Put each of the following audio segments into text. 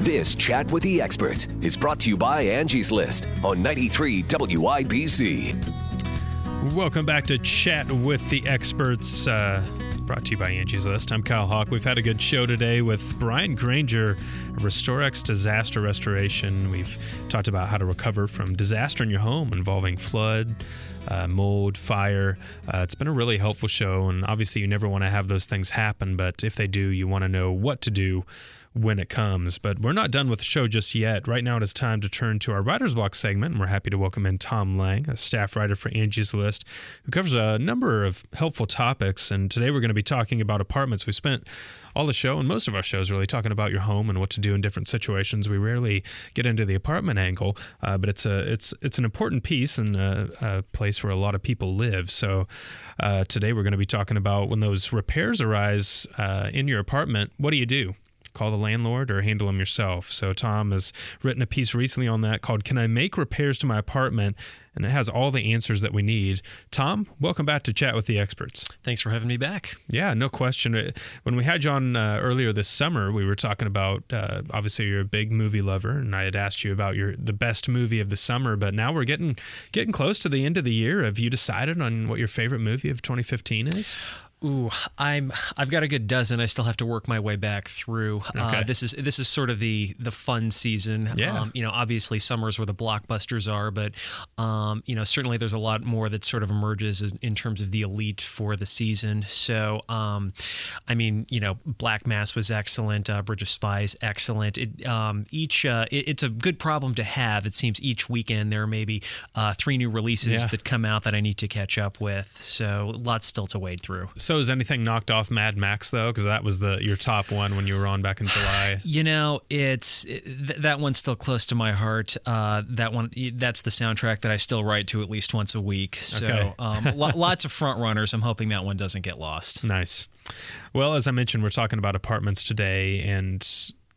This Chat with the Experts is brought to you by Angie's List on 93 WIBC. Welcome back to Chat with the Experts, brought to you by Angie's List. I'm Kyle Hawk. We've had a good show today with Brian Granger of RestoreX Disaster Restoration. We've talked about how to recover from disaster in your home involving flood, mold, fire. It's been a really helpful show, and obviously you never want to have those things happen, but if they do, you want to know what to do when it comes. But we're not done with the show just yet. Right now it is time to turn to our Writer's Block segment, and we're happy to welcome in Tom Lange, a staff writer for Angie's List, who covers a number of helpful topics. And today we're going to be talking about apartments. We spent all the show and most of our shows really talking about your home and what to do in different situations. We rarely get into the apartment angle, but it's an important piece and a place where a lot of people live. So today we're going to be talking about when those repairs arise in your apartment. What do you do? Call the landlord or handle them yourself? So Tom has written a piece recently on that called "Can I Make Repairs to My Apartment?" And it has all the answers that we need. Tom, welcome back to Chat with the Experts. Thanks for having me back. Yeah, no question. When we had you on earlier this summer, we were talking about, obviously you're a big movie lover, and I had asked you about the best movie of the summer, but now we're getting close to the end of the year. Have you decided on what your favorite movie of 2015 is? Ooh, I've got a good dozen. I still have to work my way back through. Okay. This is sort of the fun season. Yeah. Obviously summer's where the blockbusters are, but certainly there's a lot more that sort of emerges in terms of the elite for the season. So, Black Mass was excellent. Bridge of Spies, excellent. It's a good problem to have. It seems each weekend there are maybe 3 new releases that come out that I need to catch up with. So lots still to wade through. So is anything knocked off Mad Max, though? Because that was your top one when you were on back in July. That one's still close to my heart. That's the soundtrack that I still write to at least once a week. So Okay. Lots of front runners. I'm hoping that one doesn't get lost. Nice. Well, as I mentioned, we're talking about apartments today, and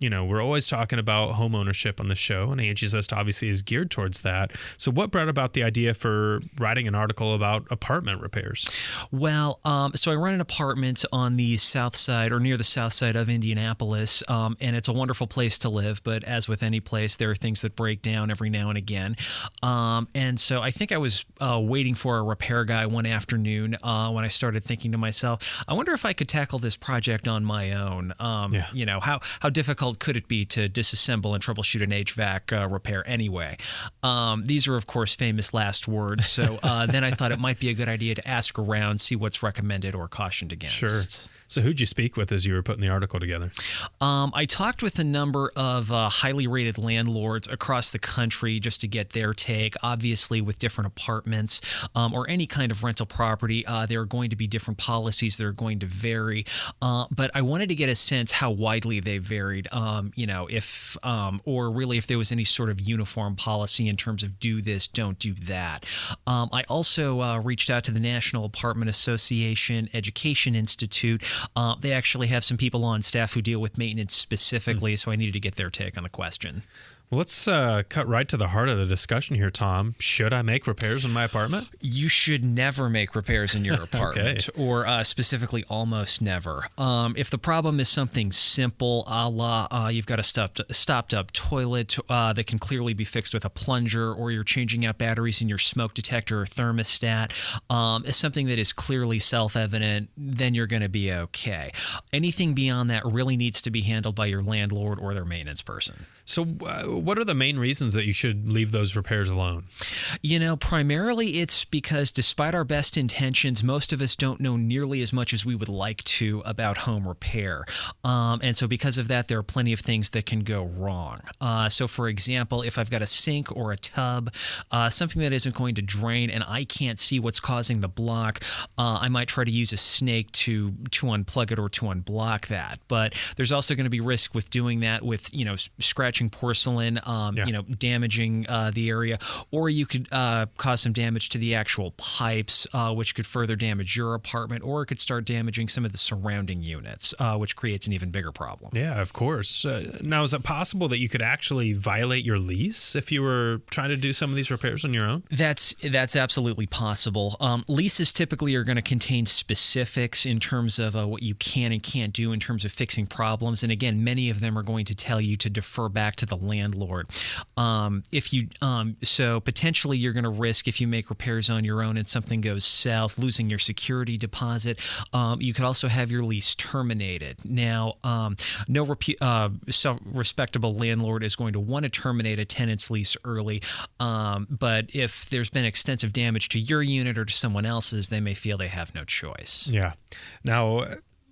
we're always talking about home ownership on the show, and Angie's List obviously is geared towards that. So what brought about the idea for writing an article about apartment repairs? Well, so I run an apartment on the south side or near the south side of Indianapolis, and it's a wonderful place to live. But as with any place, there are things that break down every now and again. And so I think I was waiting for a repair guy one afternoon when I started thinking to myself, I wonder if I could tackle this project on my own. How difficult could it be to disassemble and troubleshoot an HVAC repair anyway? These are, of course, famous last words. So then I thought it might be a good idea to ask around, see what's recommended or cautioned against. Sure. So who'd you speak with as you were putting the article together? I talked with a number of highly rated landlords across the country just to get their take. Obviously, with different apartments or any kind of rental property, there are going to be different policies that are going to vary. But I wanted to get a sense how widely they varied. If there was any sort of uniform policy in terms of do this, don't do that. I also reached out to the National Apartment Association Education Institute. They actually have some people on staff who deal with maintenance specifically, so I needed to get their take on the question. Well, let's cut right to the heart of the discussion here, Tom. Should I make repairs in my apartment? You should never make repairs in your apartment, Okay. or specifically almost never. If the problem is something simple, a la you've got a stopped-up toilet that can clearly be fixed with a plunger, or you're changing out batteries in your smoke detector or thermostat, is something that is clearly self-evident, then you're going to be okay. Anything beyond that really needs to be handled by your landlord or their maintenance person. So what are the main reasons that you should leave those repairs alone? Primarily it's because despite our best intentions, most of us don't know nearly as much as we would like to about home repair. And so because of that, there are plenty of things that can go wrong. So for example, if I've got a sink or a tub, something that isn't going to drain and I can't see what's causing the block, I might try to use a snake to unplug it or to unblock that. But there's also going to be risk with doing that with, scratching porcelain construction, damaging the area, or you could cause some damage to the actual pipes, which could further damage your apartment, or it could start damaging some of the surrounding units, which creates an even bigger problem. Yeah, of course. Now, is it possible that you could actually violate your lease if you were trying to do some of these repairs on your own? That's absolutely possible. Leases typically are going to contain specifics in terms of what you can and can't do in terms of fixing problems. And again, many of them are going to tell you to defer back to the landlord. So potentially you're going to risk, if you make repairs on your own and something goes south, losing your security deposit. You could also have your lease terminated. Now, no self-respectable landlord is going to want to terminate a tenant's lease early. But if there's been extensive damage to your unit or to someone else's, they may feel they have no choice. Yeah. Now,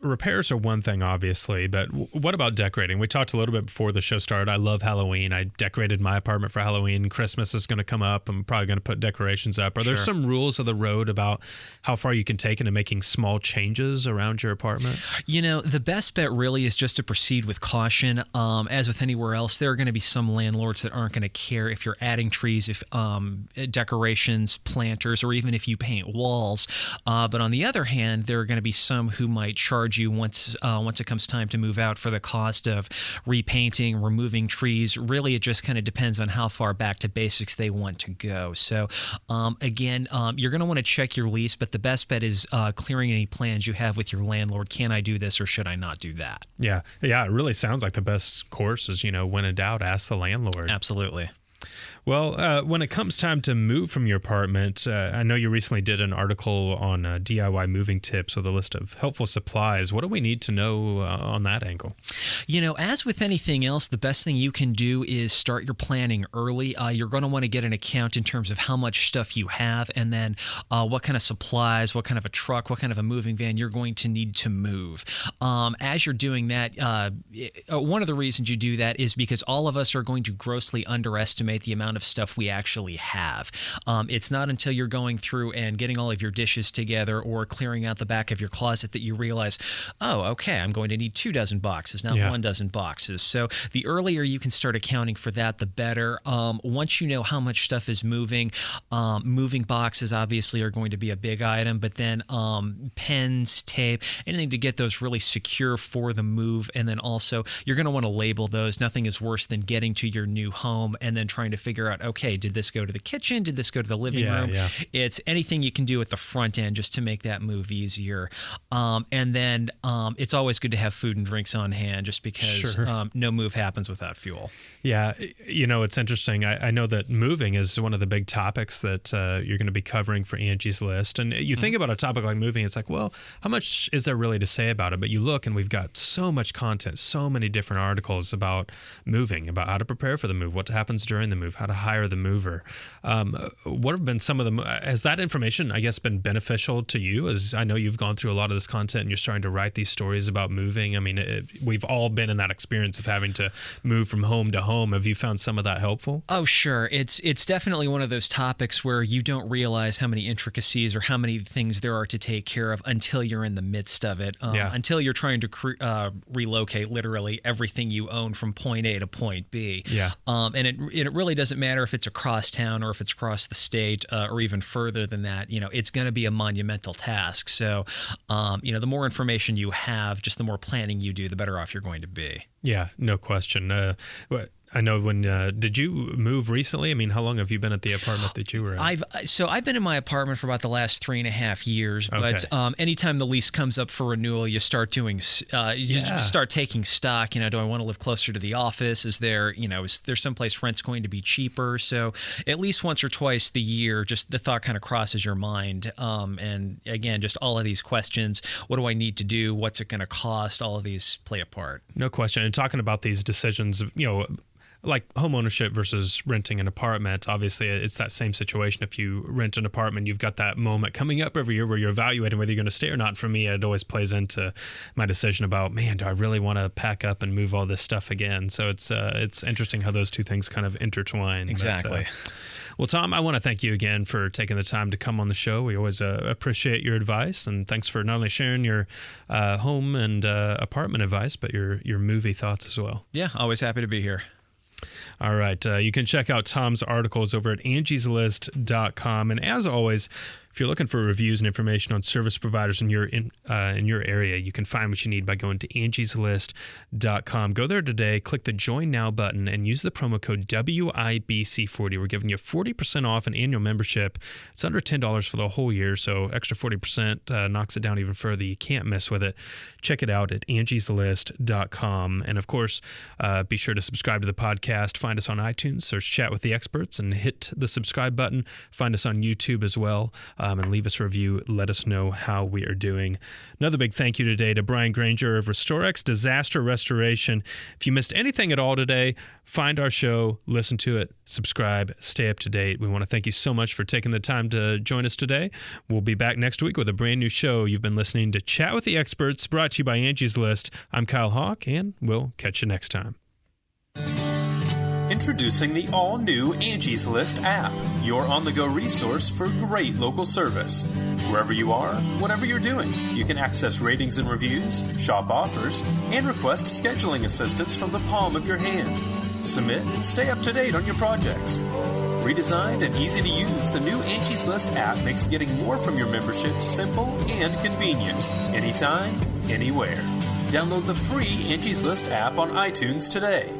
repairs are one thing, obviously, but what about decorating? We talked a little bit before the show started. I love Halloween. I decorated my apartment for Halloween. Christmas is going to come up. I'm probably going to put decorations up. Are there some rules of the road about how far you can take into making small changes around your apartment? The best bet really is just to proceed with caution. As with anywhere else, there are going to be some landlords that aren't going to care if you're adding trees, if decorations, planters, or even if you paint walls. But on the other hand, there are going to be some who might charge you once it comes time to move out for the cost of repainting, removing trees. Really, it just kind of depends on how far back to basics they want to go. So again, you're going to want to check your lease, but the best bet is clearing any plans you have with your landlord. Can I do this or should I not do that? Yeah. It really sounds like the best course is, when in doubt, ask the landlord. Absolutely. Well, when it comes time to move from your apartment, I know you recently did an article on DIY moving tips with a list of helpful supplies. What do we need to know on that angle? As with anything else, the best thing you can do is start your planning early. You're going to want to get an account in terms of how much stuff you have, and then what kind of supplies, what kind of a truck, what kind of a moving van you're going to need to move. As you're doing that, one of the reasons you do that is because all of us are going to grossly underestimate the amount of stuff we actually have. It's not until you're going through and getting all of your dishes together or clearing out the back of your closet that you realize, oh, okay, I'm going to need 2 dozen boxes, not 1 dozen boxes. So the earlier you can start accounting for that, the better. Once you know how much stuff is moving boxes obviously are going to be a big item, but then pens, tape, anything to get those really secure for the move. And then also you're going to want to label those. Nothing is worse than getting to your new home and then trying to figure out, okay, did this go to the kitchen? Did this go to the living room? Yeah. It's anything you can do at the front end just to make that move easier. And then it's always good to have food and drinks on hand just because no move happens without fuel. Yeah. It's interesting. I know that moving is one of the big topics that you're going to be covering for Angie's List. And you think about a topic like moving, it's like, well, how much is there really to say about it? But you look and we've got so much content, so many different articles about moving, about how to prepare for the move, what happens during the move, how to hire the mover. What have been some of them? Has that information, I guess, been beneficial to you? As I know you've gone through a lot of this content and you're starting to write these stories about moving. I mean, we've all been in that experience of having to move from home to home. Have you found some of that helpful? Oh, sure. It's definitely one of those topics where you don't realize how many intricacies or how many things there are to take care of until you're in the midst of it. Until you're trying to relocate literally everything you own from point A to point B. Yeah. And it really doesn't matter if it's across town or if it's across the state or even further than that. It's going to be a monumental task. So, the more information you have, just the more planning you do, the better off you're going to be. Yeah, no question. I know did you move recently? I mean, how long have you been at the apartment that you were in? I've been in my apartment for about the last 3.5 years, but anytime the lease comes up for renewal, you start doing, start taking stock. Do I want to live closer to the office? Is there someplace rent's going to be cheaper? So at least once or twice the year, just the thought kind of crosses your mind. And again, just all of these questions, what do I need to do? What's it going to cost? All of these play a part. No question. And talking about these decisions, like home ownership versus renting an apartment, obviously it's that same situation. If you rent an apartment, you've got that moment coming up every year where you're evaluating whether you're going to stay or not. For me, it always plays into my decision about, man, do I really want to pack up and move all this stuff again? So it's interesting how those two things kind of intertwine. Exactly. Well, Tom, I want to thank you again for taking the time to come on the show. We always appreciate your advice, and thanks for not only sharing your home and apartment advice, but your movie thoughts as well. Yeah, always happy to be here. All right. You can check out Tom's articles over at angieslist.com. And as always, if you're looking for reviews and information on service providers in your area, you can find what you need by going to angieslist.com. Go there today, click the Join Now button, and use the promo code WIBC40. We're giving you 40% off an annual membership. It's under $10 for the whole year, so extra 40% knocks it down even further. You can't mess with it. Check it out at angieslist.com. And of course, be sure to subscribe to the podcast. Find us on iTunes, search Chat with the Experts, and hit the subscribe button. Find us on YouTube as well. And leave us a review. Let us know how we are doing. Another big thank you today to Brian Granger of RestoreX Disaster Restoration. If you missed anything at all today, find our show, listen to it, subscribe, stay up to date. We want to thank you so much for taking the time to join us today. We'll be back next week with a brand new show. You've been listening to Chat with the Experts, brought to you by Angie's List. I'm Kyle Hawk, and we'll catch you next time. Introducing the all-new Angie's List app, your on-the-go resource for great local service. Wherever you are, whatever you're doing, you can access ratings and reviews, shop offers, and request scheduling assistance from the palm of your hand. Submit and stay up to date on your projects. Redesigned and easy to use, the new Angie's List app makes getting more from your membership simple and convenient. Anytime, anywhere. Download the free Angie's List app on iTunes today.